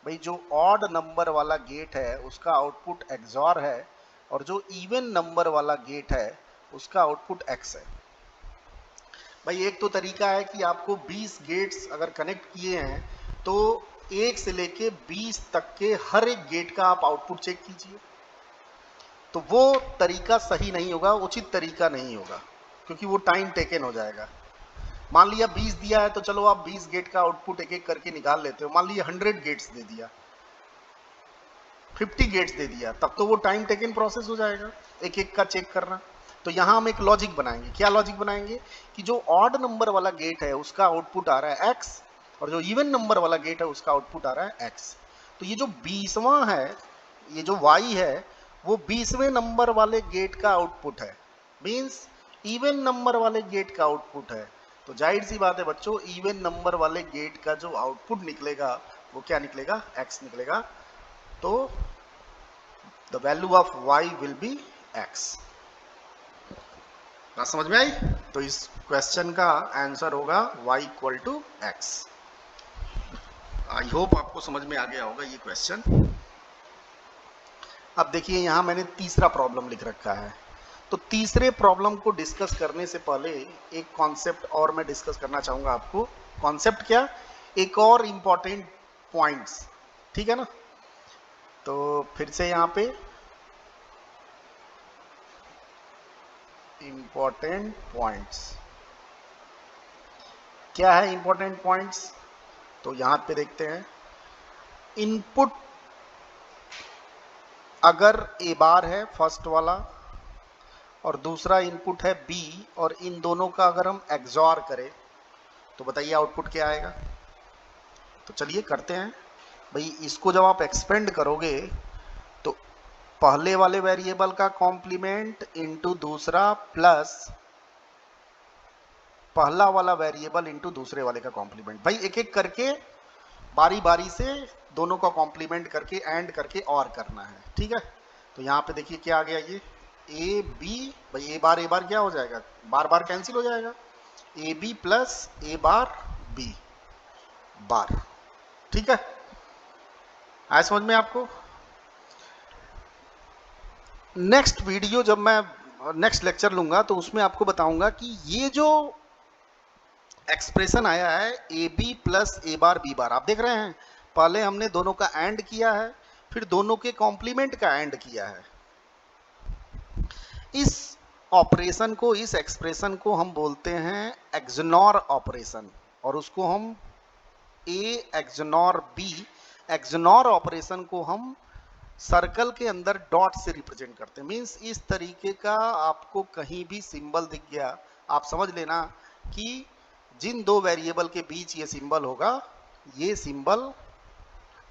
A: भाई जो ऑड नंबर वाला गेट है उसका आउटपुट एक्सॉर है, और जो इवन नंबर वाला गेट है उसका आउटपुट एक्स है। भाई एक तो तरीका है कि आपको 20 गेट्स अगर कनेक्ट किए हैं तो 1 से लेके 20 तक के हर एक गेट का आप आउटपुट चेक कीजिए। तो वो तरीका सही नहीं होगा, उचित तरीका नहीं होगा, क्योंकि वो टाइम टेकन हो जाएगा। मान लिया 20 दिया है तो चलो आप 20 गेट का आउटपुट एक एक करके निकाल लेते हो। मान लिया 100 गेट्स दे दिया, 50 गेट्स दे दिया, तब तो वो टाइम टेकन प्रोसेस हो जाएगा एक एक का चेक करना। तो यहाँ हम एक लॉजिक बनाएंगे। क्या लॉजिक बनाएंगे कि जो ऑड नंबर वाला गेट है उसका आउटपुट आ रहा है एक्स और जो इवन नंबर वाला गेट है उसका आउटपुट आ रहा है एक्स। तो ये जो 20वां है, ये जो वाई है वो 20वें नंबर वाले गेट का आउटपुट है, मीन्स इवन नंबर वाले गेट का आउटपुट है। तो जाहिर सी बात है बच्चों, इवन नंबर वाले गेट का जो आउटपुट निकलेगा वो क्या निकलेगा, एक्स निकलेगा। तो the value of y will be x। बात समझ में आई? तो इस क्वेश्चन का आंसर होगा y equal to x। I hope आपको समझ में आ गया होगा ये क्वेश्चन। अब देखिए यहां मैंने तीसरा प्रॉब्लम लिख रखा है। तो तीसरे प्रॉब्लम को डिस्कस करने से पहले एक कॉन्सेप्ट और मैं डिस्कस करना चाहूंगा आपको। कॉन्सेप्ट क्या, एक और इंपॉर्टेंट पॉइंट्स, ठीक है ना। तो फिर से यहाँ पे इंपॉर्टेंट पॉइंट्स, क्या है इंपॉर्टेंट पॉइंट्स, तो यहां पे देखते हैं। इनपुट अगर ए बार है फर्स्ट वाला और दूसरा इनपुट है बी और इन दोनों का अगर हम एक्सॉर करें तो बताइए आउटपुट क्या आएगा। तो चलिए करते हैं भाई, इसको जब आप एक्सपेंड करोगे तो पहले वाले वेरिएबल का कॉम्प्लीमेंट इनटू दूसरा प्लस पहला वाला वेरिएबल इनटू दूसरे वाले का कॉम्प्लीमेंट। भाई एक एक करके बारी बारी से दोनों का कॉम्प्लीमेंट करके एंड करके और करना है, ठीक है। तो यहाँ पे देखिए क्या आ गया, ये ए बी, भाई ए बार क्या हो जाएगा, बार बार कैंसिल हो जाएगा, A B plus A bar B bar, ठीक है। आया समझ में आपको। नेक्स्ट वीडियो जब मैं नेक्स्ट लेक्चर लूंगा तो उसमें आपको बताऊंगा कि ये जो एक्सप्रेशन आया है A B plus A bar B bar, आप देख रहे हैं पहले हमने दोनों का एंड किया है, फिर दोनों के कॉम्प्लीमेंट का एंड किया है। इस ऑपरेशन को, इस एक्सप्रेशन को हम बोलते हैं एक्सनॉर ऑपरेशन, और उसको हम ए एक्सनॉर बी, एक्सनॉर ऑपरेशन को हम सर्कल के अंदर डॉट से रिप्रेजेंट करते हैं। मींस इस तरीके का आपको कहीं भी सिंबल दिख गया, आप समझ लेना कि जिन दो वेरिएबल के बीच ये सिंबल होगा, ये सिंबल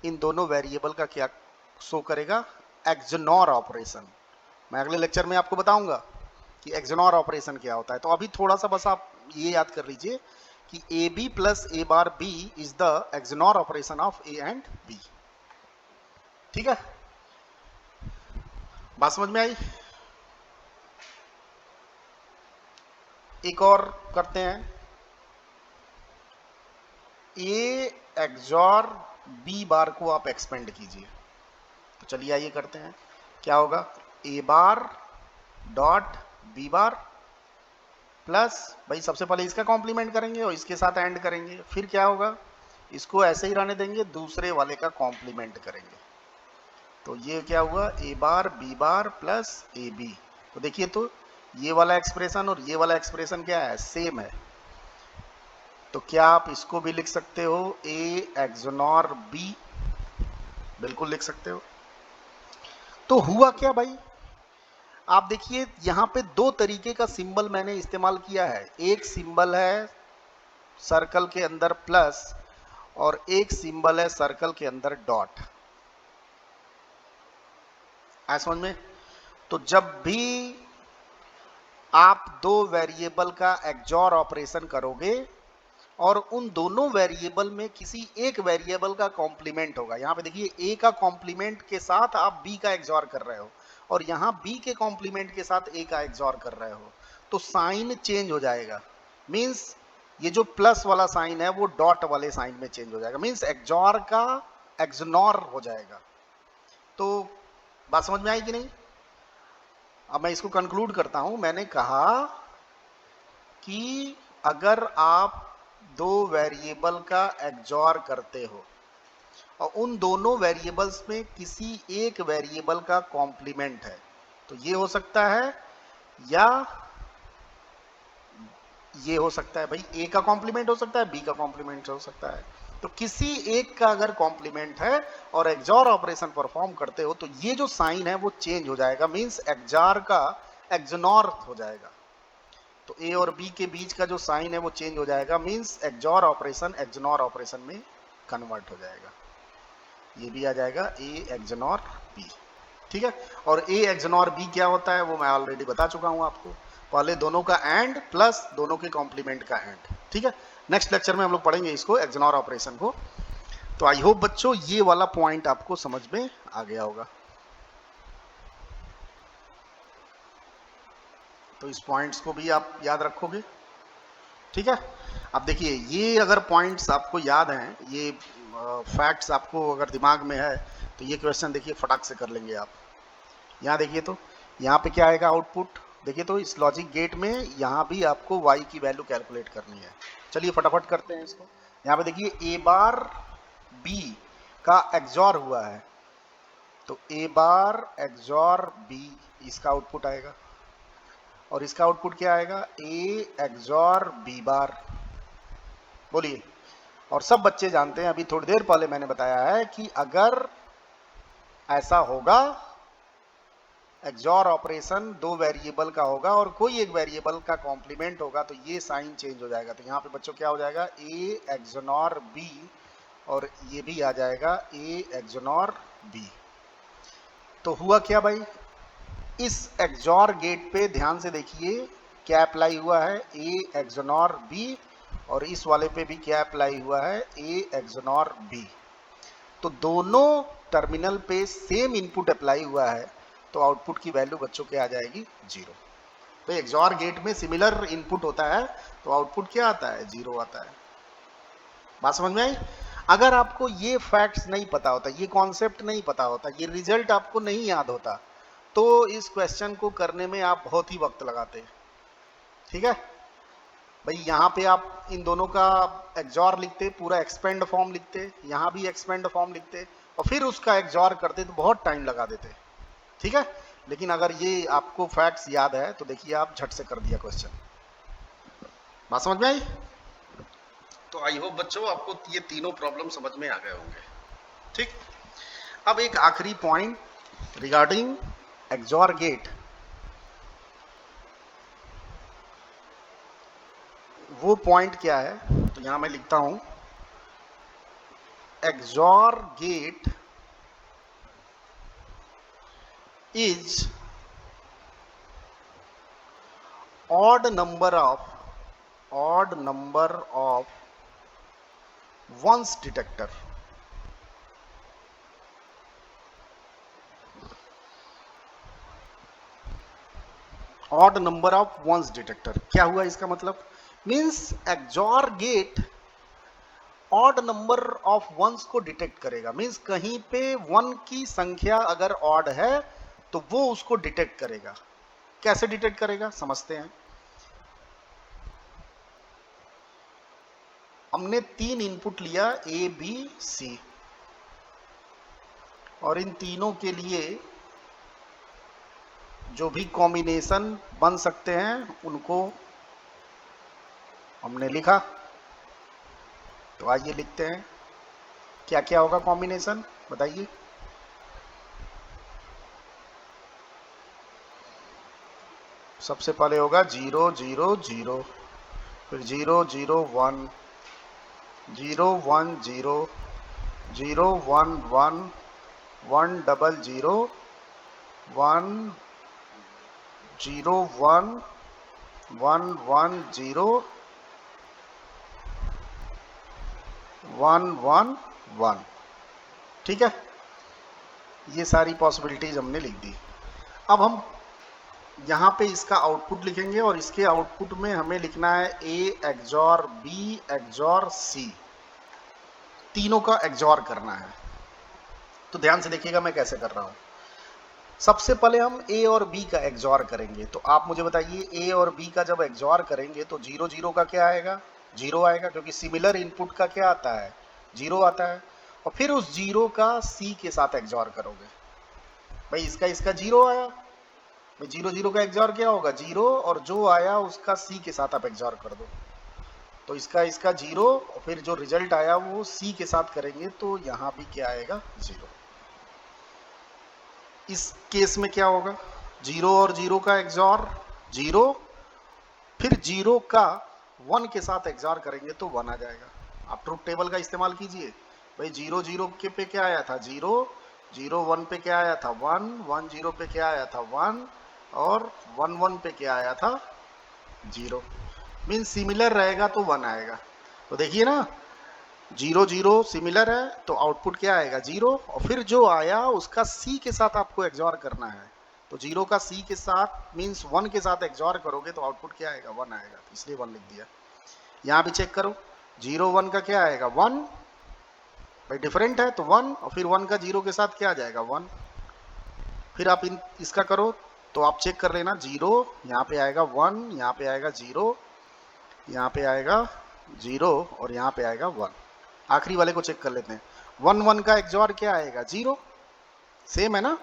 A: इन दोनों वेरिएबल का क्या शो करेगा, एक्सनॉर ऑपरेशन। मैं अगले लेक्चर में आपको बताऊंगा कि एक्सनॉर ऑपरेशन क्या होता है। तो अभी थोड़ा सा बस आप ये याद कर लीजिए कि A B plus A bar B is the XNOR operation of A and B, ठीक है। बात समझ में आई। एक और करते हैं, ए एक्सॉर बी बार को आप एक्सपेंड कीजिए। तो चलिए आइए करते हैं, क्या होगा, A bar dot B bar plus, भाई सबसे पहले इसका कॉम्प्लीमेंट करेंगे और इसके साथ एंड करेंगे, फिर क्या होगा, इसको ऐसे ही रहने देंगे, दूसरे वाले का कॉम्प्लीमेंट करेंगे। तो ये क्या हुआ, A bar B bar plus A B. तो देखिए तो ये वाला एक्सप्रेशन और ये वाला एक्सप्रेशन क्या है, सेम है। तो क्या आप इसको भी लिख सकते हो ए एक्सनॉर बी, बिल्कुल लिख सकते हो। तो हुआ क्या भाई, आप देखिए यहां पे दो तरीके का सिंबल मैंने इस्तेमाल किया है। एक सिंबल है सर्कल के अंदर प्लस और एक सिंबल है सर्कल के अंदर डॉट। आया समझ में। तो जब भी आप दो वेरिएबल का एक्सॉर ऑपरेशन करोगे और उन दोनों वेरिएबल में किसी एक वेरिएबल का कॉम्प्लीमेंट होगा, यहां पे देखिए ए का कॉम्प्लीमेंट के साथ आप बी का एक्सॉर कर रहे हो और यहां बी के कॉम्प्लीमेंट के साथ ए का एक्सॉर कर रहे हो, तो साइन चेंज हो जाएगा। मींस ये जो प्लस वाला साइन है वो डॉट वाले साइन में चेंज हो जाएगा, मींस एक्सॉर का एक्सनॉर हो जाएगा। तो बात समझ में आई कि नहीं। अब मैं इसको कंक्लूड करता हूं। मैंने कहा कि अगर आप दो वेरिएबल का एक्सॉर करते हो और उन दोनों वेरिएबल्स में किसी एक वेरिएबल का कॉम्प्लीमेंट है, तो ये हो सकता है या ये हो सकता है, भाई ए का कॉम्प्लीमेंट हो सकता है, बी का कॉम्प्लीमेंट हो सकता है। तो किसी एक का अगर कॉम्प्लीमेंट है और एक्सॉर ऑपरेशन परफॉर्म करते हो तो ये जो साइन है वो चेंज हो जाएगा, मींस एक्सॉर का एक्सनॉर हो जाएगा। तो ए और बी के बीच का जो साइन है वो चेंज हो जाएगा, means XOR operation XNOR operation में कन्वर्ट हो जाएगा। ये भी आ जाएगा ए एक्सनॉर बी, ठीक है। और ए एक्सनॉर बी क्या होता है वो मैं ऑलरेडी बता चुका हूं आपको, पहले दोनों का एंड प्लस दोनों के कॉम्प्लीमेंट का एंड, ठीक है। नेक्स्ट लेक्चर में हम लोग पढ़ेंगे इसको, एक्सनॉर ऑपरेशन को। तो आई होप बच्चों ये वाला पॉइंट आपको समझ में आ गया होगा। तो इस पॉइंट्स को भी आप याद रखोगे, ठीक है। अब देखिए ये अगर पॉइंट्स आपको याद हैं, ये फैक्ट्स आपको अगर दिमाग में है तो ये क्वेश्चन देखिए फटाक से कर लेंगे आप। यहाँ देखिए तो यहाँ पे क्या आएगा आउटपुट, देखिए तो इस लॉजिक गेट में यहाँ भी आपको y की वैल्यू कैलकुलेट करनी है। चलिए फटाफट करते हैं इसको। यहाँ पे देखिए ए बार बी का एक्सॉर हुआ है, तो ए बार एक्सॉर बी इसका आउटपुट आएगा और इसका आउटपुट क्या आएगा, ए एक्सॉर बी बार। बोलिए। और सब बच्चे जानते हैं, अभी थोड़ी देर पहले मैंने बताया है कि अगर ऐसा होगा एक्सॉर ऑपरेशन दो वेरिएबल का होगा और कोई एक वेरिएबल का कॉम्प्लीमेंट होगा तो ये साइन चेंज हो जाएगा। तो यहाँ पे बच्चों क्या हो जाएगा, ए एक्सनॉर बी, और ये भी आ जाएगा ए एक्सनॉर बी। तो हुआ क्या भाई, इस एक्सॉर गेट पे ध्यान से देखिए क्या अप्लाई हुआ है, ए एक्सनॉर बी, और इस वाले पे भी क्या अप्लाई हुआ है, ए एक्सनॉर बी। तो दोनों टर्मिनल पे सेम इनपुट अप्लाई हुआ है, तो आउटपुट की वैल्यू बच्चों के आ जाएगी 0। तो एक्सॉर गेट में सिमिलर इनपुट होता है तो आउटपुट क्या आता है, 0 आता है। बात समझ में आई? अगर आपको ये फैक्ट्स नहीं पता होता, ये कॉन्सेप्ट नहीं पता होता, ये रिजल्ट आपको नहीं याद होता, तो इस क्वेश्चन को करने में आप बहुत ही वक्त लगाते। ठीक है भाई, यहाँ पे आप इन दोनों का एक्सॉर लिखते, पूरा एक्सपेंड फॉर्म लिखते, यहाँ भी एक्सपेंड फॉर्म लिखते, और फिर उसका एक्सॉर करते तो बहुत टाइम लगा देते। ठीक है, लेकिन अगर ये आपको फैक्ट्स याद है तो देखिए आप झट से कर दिया क्वेश्चन। बात समझ में आई? तो आई होप बच्चों आपको ये तीनों प्रॉब्लम समझ में आ गए होंगे। ठीक, अब एक आखिरी पॉइंट रिगार्डिंग एक्सॉर गेट, वो पॉइंट क्या है, तो यहां मैं लिखता हूं, XOR gate is odd number of ones detector। Odd number of ones detector क्या हुआ इसका मतलब, means XOR gate odd number of ones को डिटेक्ट करेगा। मींस कहीं पे वन की संख्या अगर ऑड है तो वो उसको डिटेक्ट करेगा। कैसे डिटेक्ट करेगा समझते हैं। हमने 3 इनपुट लिया ए बी सी, और इन तीनों के लिए जो भी कॉम्बिनेशन बन सकते हैं उनको हमने लिखा। तो आइए लिखते हैं क्या क्या होगा कॉम्बिनेशन, बताइए। सबसे पहले होगा 0 0 0, फिर 0 0 1, 0 1 0, 0 1 1, 1 0 0, 1 0 1, 1 1 0, 1 1 1। ठीक है, ये सारी पॉसिबिलिटीज हमने लिख दी। अब हम यहाँ पे इसका आउटपुट लिखेंगे और इसके आउटपुट में हमें लिखना है ए एक्सॉर बी एक्सॉर सी, तीनों का एक्सॉर करना है। तो ध्यान से देखिएगा मैं कैसे कर रहा हूँ। सबसे पहले हम ए और बी का एक्सॉर करेंगे। तो आप मुझे बताइए ए और बी का जब एक्सॉर करेंगे तो 0 0 का क्या आएगा, 0 आएगा, क्योंकि सिमिलर इनपुट का क्या आता है, 0 आता है। और फिर उस 0 का सी के साथ एक्सॉर करोगे। भाई इसका 0 आया, 0 0 का एक्सॉर क्या होगा, 0, और जो आया उसका सी के साथ आप एक्सॉर कर दो। तो इसका 0, और फिर जो रिजल्ट आया वो सी के साथ करेंगे तो यहाँ भी क्या आएगा, 0। इस केस में क्या होगा, 0 और 0 का एक्सॉर 0, फिर 0 का 1 के साथ एक्सॉर करेंगे तो 1 आ जाएगा। आप ट्रुथ टेबल का इस्तेमाल कीजिए। भाई 0 0 के पे क्या आया था, 0, 0 1 पे क्या आया था, 1, 1 0 पे क्या आया था, 1, और 1 1 पे क्या आया था, 0। मीन सिमिलर रहेगा तो 1 आएगा। तो देखिए ना, 0 0 सिमिलर है तो आउटपुट क्या आएगा, 0, और फिर जो आया उसका सी के साथ आपको एक्सॉर करना है। तो 0 का सी के साथ मीन्स 1 के साथ एक्सॉर करोगे तो आउटपुट क्या आएगा, 1 आएगा। तो इसलिए 1 लिख दिया। यहाँ भी चेक करो, 0 1 का क्या आएगा, 1, भाई डिफरेंट है तो 1, और फिर 1 का 0 के साथ क्या आ जाएगा, 1। फिर आप इसका करो तो आप चेक कर लेना, 0 यहाँ पे आएगा, 1 यहाँ पे आएगा, 0 यहाँ पे आएगा, 0 और यहाँ पे आएगा 1। आखिरी वाले को चेक कर लेते हैं। 1 1 का एक्सॉर क्या आएगा, 0, सेम है ना,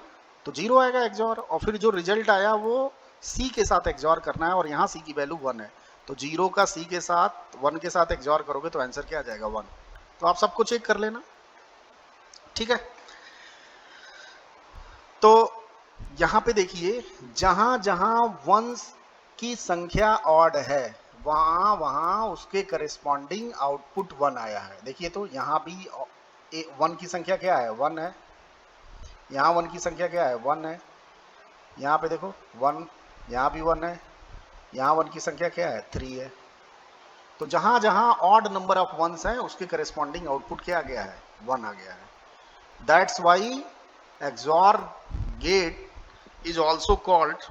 A: तो 0 आएगा एक्सॉर, और फिर जो रिजल्ट आया वो सी के साथ एक्सॉर करना है, और यहाँ सी की वैल्यू 1 है। तो 0 का सी के साथ 1 के साथ एक्सॉर करोगे तो आंसर क्या आ जाएगा, 1। तो आप सबको चेक कर लेना। ठीक है, तो यहाँ पे देखिए, जहां जहां वंस की संख्या ऑड है वहां वहां उसके करेस्पॉन्डिंग आउटपुट 1 आया है। देखिए तो यहाँ भी 1 की संख्या क्या है, 1 है। यहाँ 1 की संख्या क्या है, 1 है। यहाँ पे देखो 1, यहाँ भी 1 है। यहाँ 1 की संख्या क्या है, 3 है। तो जहां जहां ऑड नंबर ऑफ वंस है उसके करेस्पॉन्डिंग आउटपुट क्या आ गया है, 1 आ गया है। That's why XOR gate is also called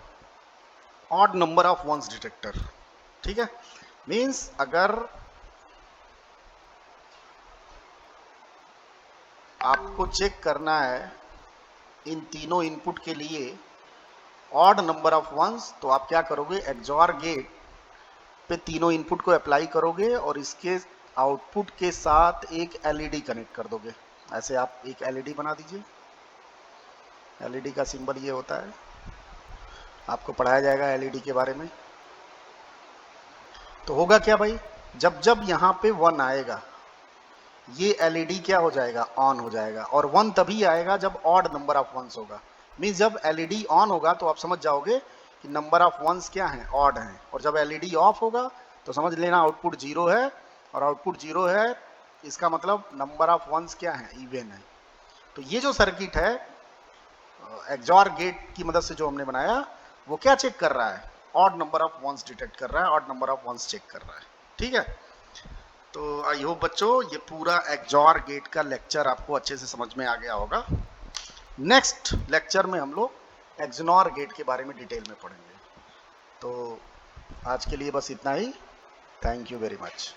A: odd number of ones detector। ठीक है, मीन्स अगर आपको चेक करना है इन तीनों इनपुट के लिए ऑड नंबर ऑफ वंस, तो आप क्या करोगे, एक्सॉर गेट पे तीनों इनपुट को अप्लाई करोगे और इसके आउटपुट के साथ एक एलईडी कनेक्ट कर दोगे। ऐसे आप एक एलईडी बना दीजिए। एलईडी का सिंबल ये होता है, आपको पढ़ाया जाएगा एलईडी के बारे में। तो होगा क्या भाई, जब जब यहाँ पे 1 आएगा ये एलईडी क्या हो जाएगा, ऑन हो जाएगा। और 1 तभी आएगा जब ऑड नंबर ऑफ वंस होगा। मीन्स जब एलईडी ऑन होगा तो आप समझ जाओगे कि नंबर ऑफ वंस क्या हैं, ऑड हैं। और जब एलईडी ऑफ होगा तो समझ लेना आउटपुट 0 है। और आउटपुट 0 है इसका मतलब नंबर ऑफ वंस क्या है, इवन है। तो ये जो सर्किट है एक्सॉर गेट की मदद से जो हमने बनाया वो क्या चेक कर रहा है, odd number of ones detect कर रहा है, odd number of ones check कर रहा है। ठीक है, तो आई होप बच्चों ये पूरा एक्सॉर गेट का लेक्चर आपको अच्छे से समझ में आ गया होगा। नेक्स्ट लेक्चर में हम लोग एक्सनॉर गेट के बारे में डिटेल में पढ़ेंगे। तो आज के लिए बस इतना ही। Thank you very much.